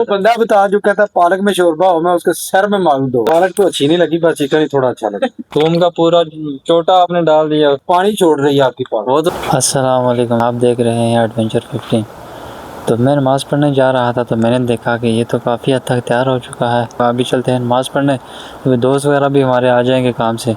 तो बंदा बता जो कहता पालक में शोरबा हो मैं उसके सर में मारू दो। पालक तो अच्छी नहीं लगी, बस चिकन ही थोड़ा अच्छा लगा। थूम का पूरा चोटा आपने डाल दिया, पानी छोड़ रही है आपकी पालक। वो तो। अस्सलाम वालेकुम, आप देख रहे हैं एडवेंचर 15। तो मैं नमाज़ पढ़ने जा रहा था तो मैंने देखा कि ये तो काफ़ी हद तक तैयार हो चुका है। तो अभी चलते हैं नमाज़ पढ़ने, तो दोस्त वगैरह भी हमारे आ जाएंगे काम से,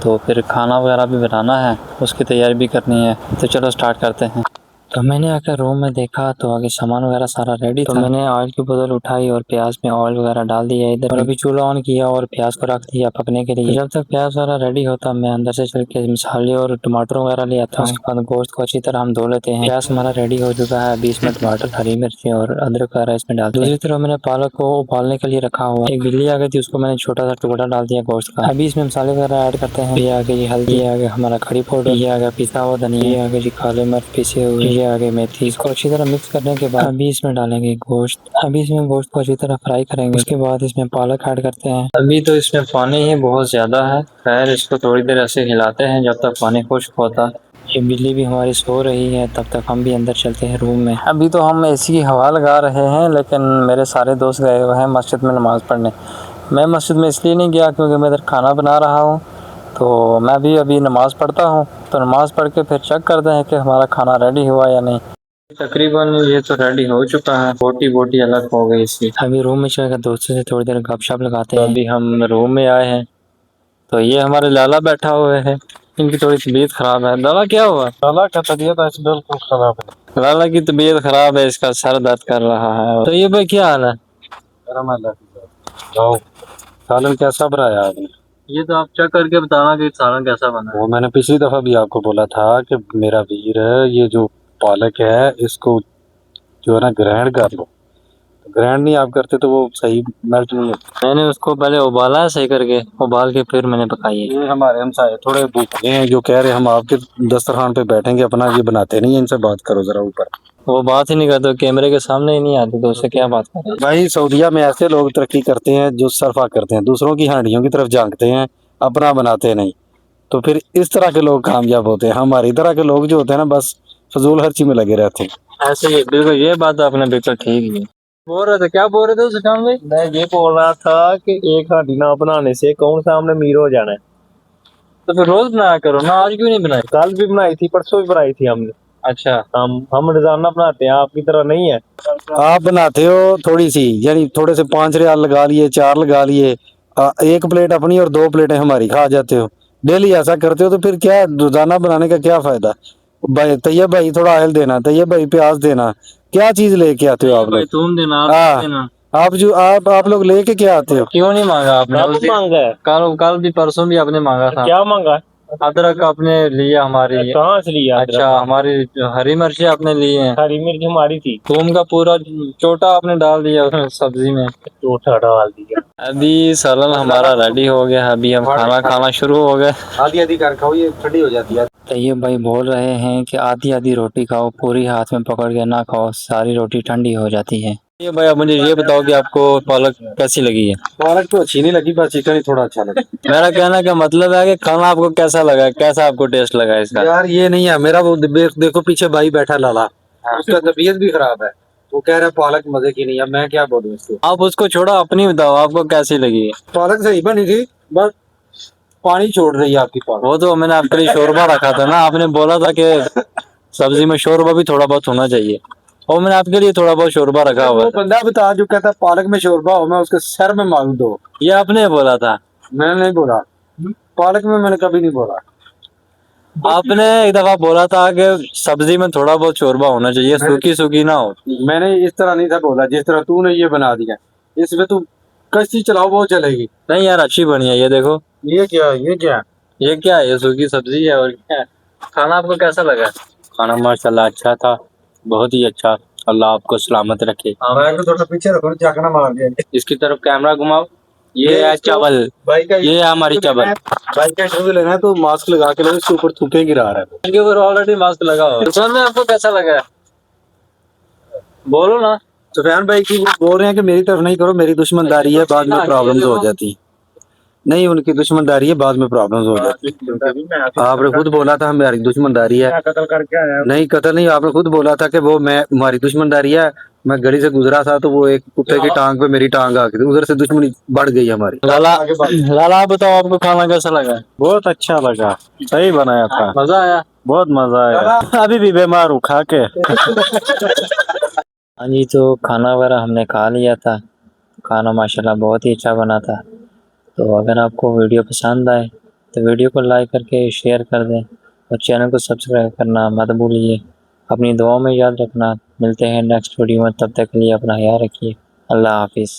तो फिर खाना वगैरह भी बनाना है, उसकी तैयारी भी करनी है। तो चलो स्टार्ट करते हैं। तो मैंने आकर रूम में देखा तो आगे सामान वगैरह सारा रेडी था। तो मैंने ऑयल की बोतल उठाई और प्याज में ऑयल वगैरह डाल दिया इधर, और अभी चूल्हा ऑन किया और प्याज को रख दिया पकने के लिए। तो जब तक प्याज वगैरह रेडी होता मैं अंदर से चल के मसाले और टमाटर वगैरह ले आता हूँ। उसके बाद गोश्त को अच्छी तरह हम धो लेते हैं। प्याज हमारा रेडी हो चुका है, अभी इसमें टमाटर, हरी मिर्ची और अदरक वगैरह इसमें डालते हैं। दूसरी तरफ मैंने पालक को उबालने के लिए रखा हुआ, एक बिल्ली आ गई थी, उसको मैंने छोटा सा टुकड़ा डाल दिया गोश्त का। अभी इसमें मसाले वगैरह ऐड करते हैं। ये आगे जी हल्दी, ये आगे हमारा खड़ी पाउडर, ये आगे पिसा हुआ धनिया, ये आगे जी काले मिर्च पिसे हुए, ये आगे मेथी। इसको अच्छी तरह मिक्स करने के बाद अभी इसमें डालेंगे गोश्त। अभी इसमें गोश्त को अच्छी तरह फ्राई करेंगे। उसके बाद इसमें पालक ऐड करते हैं। अभी तो इसमें पानी ही बहुत ज्यादा है, खैर इसको थोड़ी देर ऐसे हिलाते हैं जब तक पानी खुश्क होता। ये बिल्ली भी हमारी सो रही है, तब तक हम भी अंदर चलते हैं रूम में। अभी तो हम एसी की हवा लगा रहे हैं, लेकिन मेरे सारे दोस्त गए हुए हैं मस्जिद में नमाज पढ़ने। मैं मस्जिद में इसलिए नहीं गया क्योंकि मैं इधर खाना बना रहा हूँ, तो मैं भी अभी नमाज़ पढ़ता हूँ। तो नमाज़ पढ़ के फिर चेक करते हैं कि हमारा खाना रेडी हुआ या नहीं। तकरीबन ये तो रेडी हो चुका है, बोटी बोटी अलग हो गई इसकी। अभी रूम में चलकर दोस्तों से थोड़ी देर गपशप लगाते हैं। अभी हम रूम में आए हैं, तो ये हमारे लाला बैठा हुए हैं, इनकी थोड़ी तबीयत खराब है। लाला क्या हुआ? लाला का तबीयत बिल्कुल खराब है। लाला की तबीयत खराब है, इसका सर दर्द कर रहा है। तो ये भाई क्या हाल है? जाओ, सालन कैसा बनाया आपने? ये तो आप चेक करके बताना कि सालन कैसा बना है। वो मैंने पिछली दफा भी आपको बोला था कि मेरा वीर है, ये जो पालक है इसको जो है ना ग्राइंड कर लो। ग्राइंड नहीं आप करते तो वो सही मेल्ट नहीं होता। मैंने उसको पहले उबाला है सही करके, उबाल के फिर मैंने पकाई है। ये हमारे हमसाए थोड़े भूखे हैं जो कह रहे हम आपके दस्तरखान पे बैठेंगे, अपना ये बनाते नहीं है, इनसे बात करो जरा ऊपर। वो बात ही नहीं करते, कैमरे के सामने ही नहीं आते, तो उससे क्या बात करें। भाई सऊदीया में ऐसे लोग तरक्की करते हैं जो सरफा करते हैं, दूसरों की हांडियों की तरफ झांकते हैं, अपना बनाते नहीं। तो फिर इस तरह के लोग कामयाब होते हैं। हमारी तरह के लोग जो होते हैं ना बस फजूल खर्ची में लगे रहते हैं। ऐसे ही बिल्कुल, ये बात आपने बिल्कुल ठीक है। बोल रहे थे, क्या बोल रहे थे सुशांत भाई? मैं ये बोल रहा था कि एक हांडी ना बनाने से कौन सा हमने मीर हो जाना है। तो फिर रोज बनाया करो ना, आज क्यों नहीं बनाई? कल भी बनाई थी, परसों भी बनाई थी हमने। अच्छा, हम रोजाना बनाते हैं, आपकी तरह नहीं है। आप बनाते हो थोड़ी सी, यानी थोड़े से 5 रियाल लगा लिए, 4 लगा लिए, एक प्लेट अपनी और 2 प्लेटें हमारी खा जाते हो। डेली ऐसा करते हो तो फिर क्या रोजाना बनाने का क्या फायदा? भाई तैयब भाई थोड़ा ऑयल देना, तैयब भाई प्याज देना, क्या चीज लेके आते हो आप भाई लोग? तुम देना, आप हाँ, देना। आप लोग लेके क्या आते हो? क्यों नहीं मांगा आपने? कब मांगा है? कल भी परसों भी आपने मांगा था। क्या मांगा है? अदरक आपने लिया हमारी। कहाँ से लिया अदरक? अच्छा, हमारी हरी मिर्ची आपने ली है। हरी मिर्च हमारी थी। थूम का पूरा चोटा आपने डाल दिया उसमें सब्जी में। चौथा डाल दिया। अभी सालन हमारा रेडी हो गया है, अभी हम खाना खाना शुरू हो गए। आधी आधी कर खाओ, ये ठंडी हो जाती है। तैयब भाई बोल रहे हैं कि आधी आधी रोटी खाओ, पूरी हाथ में पकड़ के ना खाओ, सारी रोटी ठंडी हो जाती है। ये भाई, अब मुझे ये बताओ कि आपको पालक कैसी लगी है? पालक तो अच्छी नहीं लगी, बस चिकन ही थोड़ा अच्छा लगा। मेरा कहना का मतलब है कि खाना आपको कैसा लगा, कैसा आपको टेस्ट लगा इसका? यार ये नहीं है मेरा, वो देखो पीछे भाई बैठा लाला, उसका तबीयत भी खराब है, वो कह रहा है पालक मजे की नहीं है। मैं क्या बोलूं इसको? आप उसको छोड़ो, अपनी बताओ आपको कैसी लगी है? पालक सही बनी थी, बस पानी छोड़ रही है आपकी पालक। वो तो मैंने आपके लिए शोरबा रखा था ना, आपने बोला था कि सब्जी में शोरबा भी थोड़ा बहुत होना चाहिए, और मैंने आपके लिए थोड़ा बहुत शोरबा रखा हुआ वो है। बंदा बता जो कहता पालक में शोरबा हो मैं उसके सर में मारू दो। ये आपने बोला था? मैंने नहीं बोला, पालक में मैंने कभी नहीं बोला। आपने एक दफा बोला था कि सब्जी में थोड़ा बहुत शोरबा होना चाहिए, सूखी सूखी ना हो। मैंने इस तरह नहीं था बोला जिस तरह तूने ये बना दिया। इसमें तू कश्ती चलाओ वो चलेगी। नहीं यार, अच्छी बनी है, ये देखो। ये क्या ये क्या है? ये सूखी सब्जी है, और क्या है? खाना आपको कैसा लगा? खाना माशाल्लाह अच्छा था, बहुत ही अच्छा। अल्लाह आपको सलामत रखे। थोड़ा पीछे रखो, झांकना मार दिया। इसकी तरफ कैमरा घुमाओ। ये है चावल, भाई का ये है हमारी चावल। भाई का इंटरव्यू लेना है तो मास्क लगा के लो, इसके ऊपर थूके गिरा रहा है। इनके ऊपर ऑलरेडी मास्क लगा हुआ है। सुशांत भाई, आपको कैसा लगा? बोलो ना। सुफियान भाई की वो बोल रहे हैं कि मेरी तरफ नहीं करो, मेरी दुश्मनदारी है, बाद में प्रॉब्लम्स हो जाती। नहीं, उनकी दुश्मनदारी है, बाद में प्रॉब्लम्स हो जाती। आपने खुद बोला था हमारी दुश्मनदारी है। कत्ल करके आया। नहीं कतल नहीं, आपने खुद बोला था कि वो मैं हमारी दुश्मनदारी है, मैं गली से गुजरा था तो वो एक कुत्ते की टांग पे मेरी टांग आ गई थी, उधर से दुश्मनी बढ़ गई हमारी। लाला लाला आप बताओ आपको खाना कैसा लगा? बहुत अच्छा लगा, सही बनाया था, मजा आया? बहुत मजा आया। अभी भी बीमार हूँ खा के। हाँ जी, तो खाना वगैरह हमने खा लिया था। खाना माशाल्लाह बहुत ही अच्छा बना था। तो अगर आपको वीडियो पसंद आए तो वीडियो को लाइक करके शेयर कर दें और चैनल को सब्सक्राइब करना मत भूलिए। अपनी दुआओं में याद रखना। मिलते हैं नेक्स्ट वीडियो में, तब तक के लिए अपना ख्याल रखिए। अल्लाह हाफिज़।